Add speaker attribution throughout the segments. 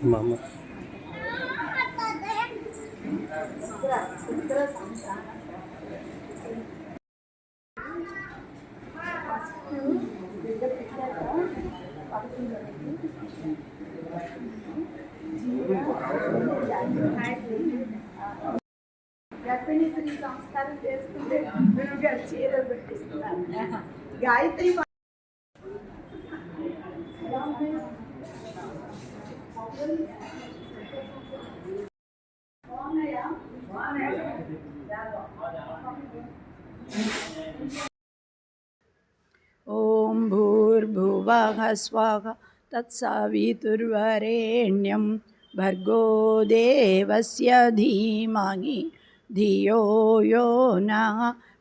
Speaker 1: Mama.
Speaker 2: గర్భిణీ స్త్రీ సంస్కారం చేసుకుంటే గురువుగారు చీర పెట్టిస్తున్నారు. గాయత్రి
Speaker 3: ఓం భూర్భువః స్వాహ తత్సవితుర్వరేణ్యం భర్గో దేవస్య ధీమహి ధియో యో నః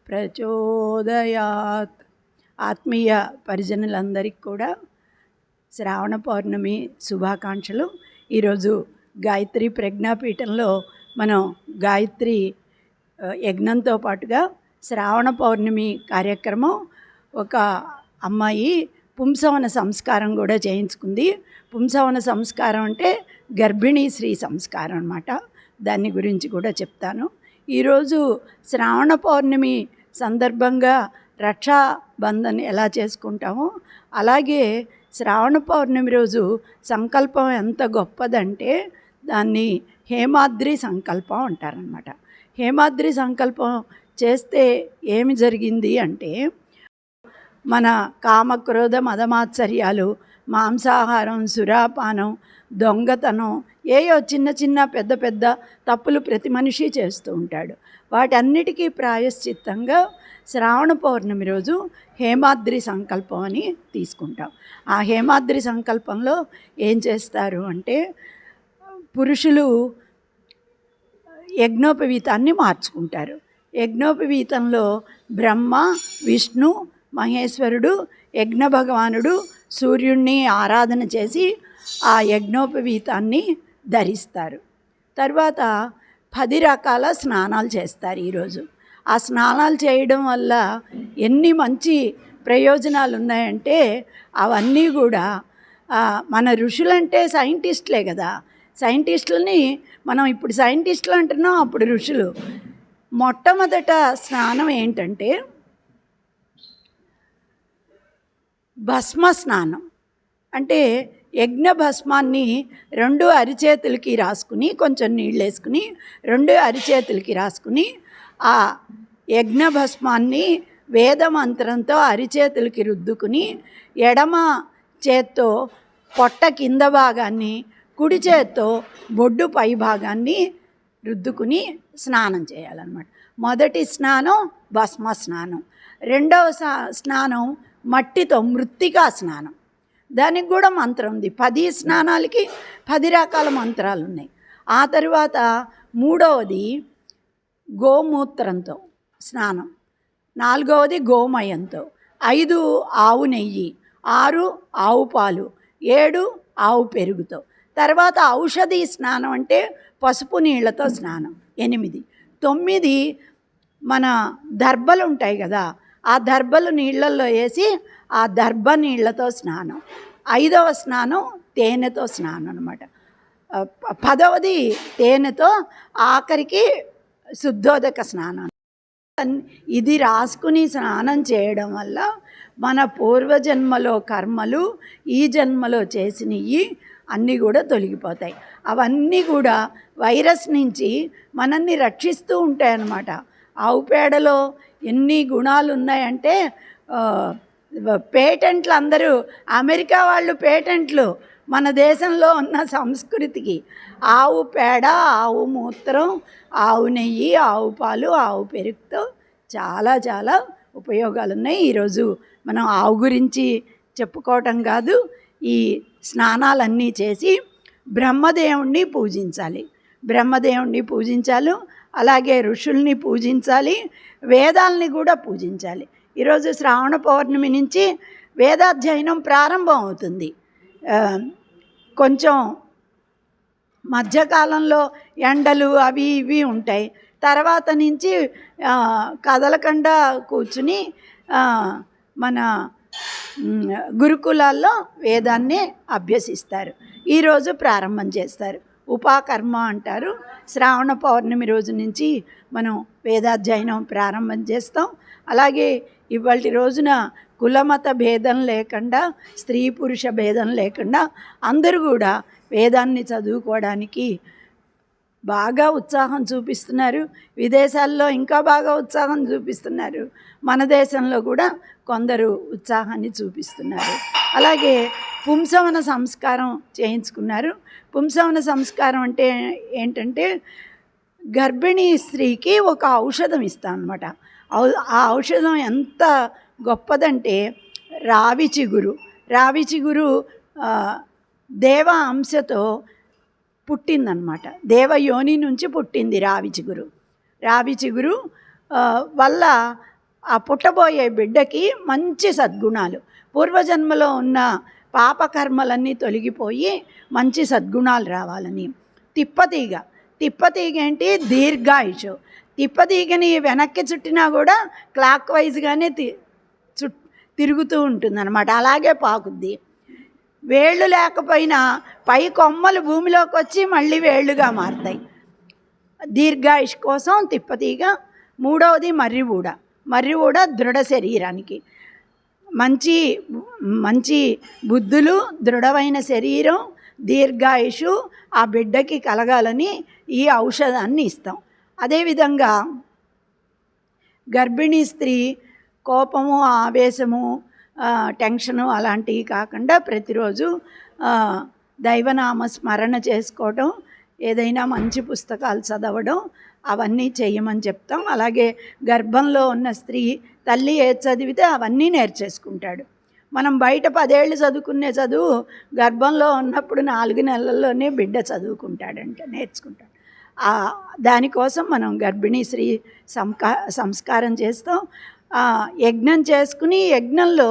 Speaker 3: ప్రచోదయాత్. ఆత్మీయ పరిజనులందరికీ కూడా శ్రావణ పౌర్ణమి శుభాకాంక్షలు. ఈరోజు గాయత్రి ప్రజ్ఞాపీఠంలో మనం గాయత్రి యజ్ఞంతో పాటుగా శ్రావణ పౌర్ణమి కార్యక్రమం ఒక అమ్మాయి పుంసవన సంస్కారం కూడా చేయించుకుంది. పుంసవన సంస్కారం అంటే గర్భిణీ స్త్రీ సంస్కారం అన్నమాట. దాని గురించి కూడా చెప్తాను. ఈరోజు శ్రావణ పౌర్ణమి సందర్భంగా రక్షాబంధన్ ఎలా చేసుకుంటామో అలాగే శ్రావణ పౌర్ణమి రోజు సంకల్పం ఎంత గొప్పదంటే దాన్ని హేమాద్రి సంకల్పం అంటారనమాట. హేమాద్రి సంకల్పం చేస్తే ఏమి జరిగింది అంటే మన కామక్రోధ మదమాత్సర్యాలు, మాంసాహారం, సురాపానం, దొంగతనం, ఏయో చిన్న చిన్న పెద్ద పెద్ద తప్పులు ప్రతి మనిషి చేస్తూ ఉంటాడు. వాటన్నిటికీ ప్రాయశ్చిత్తంగా శ్రావణ పౌర్ణమి రోజు హేమాద్రి సంకల్పం అని తీసుకుంటాం. ఆ హేమాద్రి సంకల్పంలో ఏం చేస్తారు అంటే పురుషులు యజ్ఞోపవీతాన్ని మార్చుకుంటారు. యజ్ఞోపవీతంలో బ్రహ్మ, విష్ణు, మహేశ్వరుడు, యజ్ఞ భగవానుడు, సూర్యుడిని ఆరాధన చేసి ఆ యజ్ఞోపవీతాన్ని ధరిస్తారు. తర్వాత 10 రకాల స్నానాలు చేస్తారు ఈరోజు. ఆ స్నానాలు చేయడం వల్ల ఎన్ని మంచి ప్రయోజనాలు ఉన్నాయంటే అవన్నీ కూడా మన ఋషులంటే సైంటిస్టులే కదా. సైంటిస్టులని మనం ఇప్పుడు సైంటిస్టులు అంటున్నాం, అప్పుడు ఋషులు. మొట్టమొదట స్నానం ఏంటంటే భస్మ స్నానం. అంటే యజ్ఞ భస్మాన్ని 2 అరిచేతులకి రాసుకుని, కొంచెం నీళ్ళు వేసుకుని 2 అరిచేతులకి రాసుకుని ఆ యజ్ఞ భస్మాన్ని వేదమంత్రంతో అరిచేతులకి రుద్దుకుని ఎడమ చేత్తో పొట్ట కింద భాగాన్ని, కుడి చేత్తో బొడ్డు పై భాగాన్ని రుద్దుకుని స్నానం చేయాలన్నమాట. మొదటి స్నానం భస్మ స్నానం. రెండవ స్నానం మట్టితో మృత్తికా స్నానం. దానికి కూడా మంత్రం ఉంది. 10 స్నానాలకి 10 రకాల మంత్రాలు ఉన్నాయి. ఆ తర్వాత మూడవది గోమూత్రంతో స్నానం, 4వది గోమయంతో, 5 ఆవు నెయ్యి, 6 ఆవు పాలు, 7 ఆవు పెరుగుతో. తర్వాత ఔషధి స్నానం అంటే పసుపు నీళ్లతో స్నానం 8. 9 మన దర్భలు ఉంటాయి కదా, ఆ దర్భలు నీళ్ళల్లో వేసి ఆ దర్భ నీళ్లతో స్నానం. 5వ స్నానం తేనెతో స్నానం అనమాట. 10వది తేనెతో, ఆఖరికి శుద్ధోదక స్నానం. ఇది రాసుకుని స్నానం చేయడం వల్ల మన పూర్వజన్మలో కర్మలు, ఈ జన్మలో చేసినవి అన్నీ కూడా తొలగిపోతాయి. అవన్నీ కూడా వైరస్ నుంచి మనల్ని రక్షిస్తూ ఉంటాయన్నమాట. ఆవు పేడలో ఎన్ని గుణాలు ఉన్నాయంటే పేటెంట్లు, అందరూ అమెరికా వాళ్ళు పేటెంట్లు మన దేశంలో ఉన్న సంస్కృతికి ఆవు పేడ, ఆవు మూత్రం, ఆవు నెయ్యి, ఆవు పాలు, ఆవు పెరుగుతో చాలా చాలా ఉపయోగాలు ఉన్నాయి. ఈరోజు మనం ఆవు గురించి చెప్పుకోవటం కాదు, ఈ స్నానాలన్నీ చేసి బ్రహ్మదేవుణ్ణి పూజించాలి. బ్రహ్మదేవుణ్ణి పూజించాలి, అలాగే ఋషుల్ని పూజించాలి, వేదాలని కూడా పూజించాలి. ఈరోజు శ్రావణ పౌర్ణమి నుంచి వేదాధ్యయనం ప్రారంభం అవుతుంది. కొంచెం మధ్యకాలంలో ఎండలు అవి ఇవి ఉంటాయి. తర్వాత నుంచి కదలకుండా కూర్చుని మన గురుకులాల్లో వేదాన్ని అభ్యసిస్తారు. ఈరోజు ప్రారంభం చేస్తారు, ఉపాకర్మ అంటారు. శ్రావణ పౌర్ణమి రోజు నుంచి మనం వేదాధ్యయనం ప్రారంభం చేస్తాం. అలాగే ఇవాళ రోజున కులమత భేదం లేకుండా, స్త్రీ పురుష భేదం లేకుండా అందరూ కూడా వేదాన్ని చదువుకోవడానికి బాగా ఉత్సాహం చూపిస్తున్నారు. విదేశాల్లో ఇంకా బాగా ఉత్సాహం చూపిస్తున్నారు. మన దేశంలో కూడా కొందరు ఉత్సాహాన్ని చూపిస్తున్నారు. అలాగే పుంసవన సంస్కారం చేయించుకున్నారు. పుంసవన సంస్కారం అంటే ఏంటంటే, గర్భిణీ స్త్రీకి ఒక ఔషధం ఇస్తాం అన్నమాట. ఆ ఔషధం ఎంత గొప్పదంటే రావి చిగురు. రావి చిగురు దేవ అంశతో పుట్టిందనమాట. దేవయోని నుంచి పుట్టింది రావి చిగురు. రావి చిగురు వల్ల ఆ పుట్టబోయే బిడ్డకి మంచి సద్గుణాలు, పూర్వజన్మలో ఉన్న పాపకర్మలన్నీ తొలగిపోయి మంచి సద్గుణాలు రావాలని. తిప్పతీగ. తిప్పతీగ ఏంటి? దీర్ఘాయుషు. తిప్పతీగని వెనక్కి చుట్టినా కూడా క్లాక్ వైజ్గానే తిరుగుతూ ఉంటుందన్నమాట. అలాగే పాకుద్ది. వేళ్ళు లేకపోయినా పై కొమ్మలు భూమిలోకి వచ్చి మళ్ళీ వేళ్ళుగా మారుతాయి. దీర్ఘాయుష్ కోసం తిప్పతీగ. మూడవది మర్రివూడ. మర్రివూడ దృఢ శరీరానికి, మంచి మంచి బుద్ధులు, దృఢమైన శరీరం, దీర్ఘాయుషు ఆ బిడ్డకి కలగాలని ఈ ఔషధాన్ని ఇస్తాం. అదేవిధంగా గర్భిణీ స్త్రీ కోపము, ఆవేశము, టెన్షను అలాంటివి కాకుండా ప్రతిరోజు దైవనామ స్మరణ చేసుకోవడం, ఏదైనా మంచి పుస్తకాలు చదవడం, అవన్నీ చేయమని చెప్తాం. అలాగే గర్భంలో ఉన్న స్త్రీ తల్లి ఏది చదివితే అవన్నీ నేర్చేసుకుంటాడు. మనం బయట 10 ఏళ్ళు చదువుకునే చదువు గర్భంలో ఉన్నప్పుడు 4 నెలల్లోనే బిడ్డ చదువుకుంటాడంట, నేర్చుకుంటాడు. దానికోసం మనం గర్భిణీ స్త్రీ సంస్కారం చేస్తాం. యజ్ఞం చేసుకుని, యజ్ఞంలో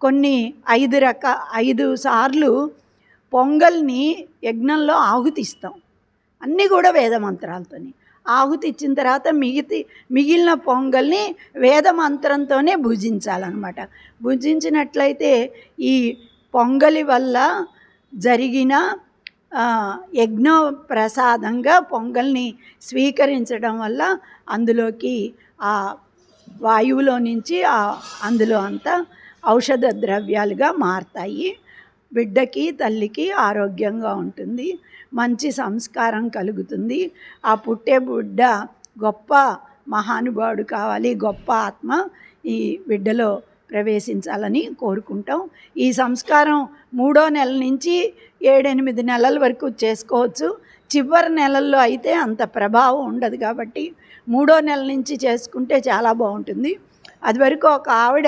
Speaker 3: కొన్ని 5 సార్లు పొంగల్ని యజ్ఞంలో ఆహుతిస్తాం. అన్నీ కూడా వేద మంత్రాలతోని ఆహుతి ఇచ్చిన తర్వాత మిగిలిన పొంగల్ని వేద మంత్రంతోనే భుజించాలన్నమాట. భుజించినట్లయితే ఈ పొంగలి వల్ల జరిగిన యజ్ఞ ప్రసాదంగా పొంగల్ని స్వీకరించడం వల్ల అందులోకి ఆ వాయువులో నుంచి అందులో అంతా ఔషధ ద్రవ్యాలుగా మారతాయి. బిడ్డకి తల్లికి ఆరోగ్యంగా ఉంటుంది, మంచి సంస్కారం కలుగుతుంది. ఆ పుట్టే బిడ్డ గొప్ప మహానుభావుడు కావాలి, గొప్ప ఆత్మ ఈ బిడ్డలో ప్రవేశించాలని కోరుకుంటాం. ఈ సంస్కారం 3వ నెల నుంచి 7-8 నెలల వరకు చేసుకోవచ్చు. చివరి నెలల్లో అయితే అంత ప్రభావం ఉండదు కాబట్టి 3వ నెల నుంచి చేసుకుంటే చాలా బాగుంటుంది. అది వరకు ఒక ఆవిడ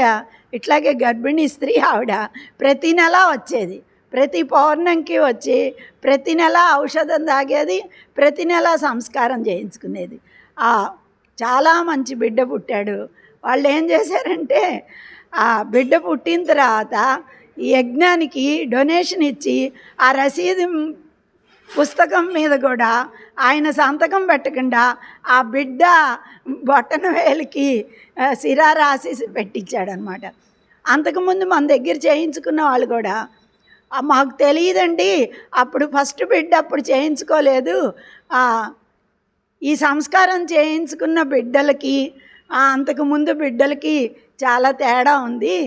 Speaker 3: ఇట్లాగే గర్భిణీ స్త్రీ ఆవిడ ప్రతి నెల వచ్చేది, ప్రతి పౌర్ణమికి వచ్చి ప్రతి నెల ఔషధం తాగేది, ప్రతి నెల సంస్కారం చేయించుకునేది. చాలా మంచి బిడ్డ పుట్టాడు. వాళ్ళు ఏం చేశారంటే, ఆ బిడ్డ పుట్టిన తర్వాత ఈ యజ్ఞానికి డొనేషన్ ఇచ్చి ఆ రసీదు పుస్తకం మీద కూడా ఆయన సంతకం పెట్టకుండా ఆ బిడ్డ బొట్టన వేలికి సిరా రాసి పెట్టించాడనమాట. అంతకుముందు మన దగ్గర చేయించుకున్న వాళ్ళు కూడా, మాకు తెలియదండి, అప్పుడు ఫస్ట్ బిడ్డ అప్పుడు చేయించుకోలేదు, ఈ సంస్కారం చేయించుకున్న బిడ్డలకి అంతకుముందు బిడ్డలకి చాలా తేడా ఉంది,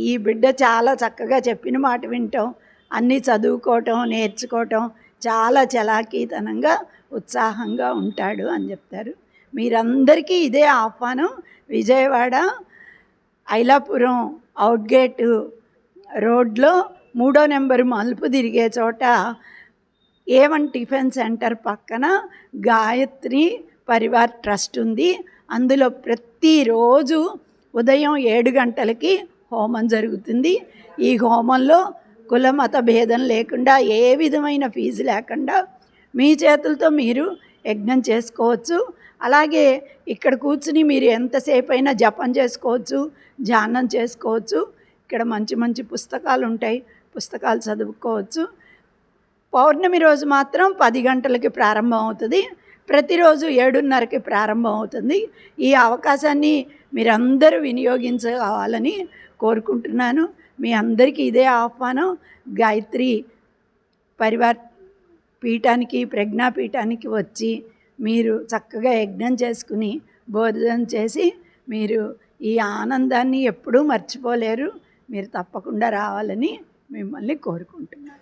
Speaker 3: ఈ బిడ్డ చాలా చక్కగా చెప్పిన మాట వింటాం, అన్నీ చదువుకోవటం, నేర్చుకోవటం, చాలా చలాకీతనంగా ఉత్సాహంగా ఉంటాడు అని చెప్తారు. మీరందరికీ ఇదే ఆహ్వానం. విజయవాడ ఐలాపురం అవుట్గేట్ రోడ్లో 3వ నెంబరు మలుపు తిరిగే చోట A1 టిఫిన్ సెంటర్ పక్కన గాయత్రి పరివార్ ట్రస్ట్ ఉంది. అందులో ప్రతిరోజు ఉదయం 7 గంటలకి హోమం జరుగుతుంది. ఈ హోమంలో కుల మత భేదం లేకుండా, ఏ విధమైన ఫీజు లేకుండా మీ చేతులతో మీరు యజ్ఞం చేసుకోవచ్చు. అలాగే ఇక్కడ కూర్చుని మీరు ఎంతసేపు అయినా జపం చేసుకోవచ్చు, ధ్యానం చేసుకోవచ్చు. ఇక్కడ మంచి మంచి పుస్తకాలు ఉంటాయి, పుస్తకాలు చదువుకోవచ్చు. పౌర్ణమి రోజు మాత్రం 10 గంటలకి ప్రారంభం అవుతుంది. ప్రతిరోజు 7:30కి ప్రారంభం అవుతుంది. ఈ అవకాశాన్ని మీరందరూ వినియోగించుకోవాలని కోరుకుంటున్నాను. మీ అందరికీ ఇదే ఆహ్వానం. గాయత్రి పరివార్ పీఠానికి, ప్రజ్ఞాపీఠానికి వచ్చి మీరు చక్కగా యజ్ఞం చేసుకుని భోజనం చేసి మీరు ఈ ఆనందాన్ని ఎప్పుడూ మర్చిపోలేరు. మీరు తప్పకుండా రావాలని మిమ్మల్ని కోరుకుంటున్నాను.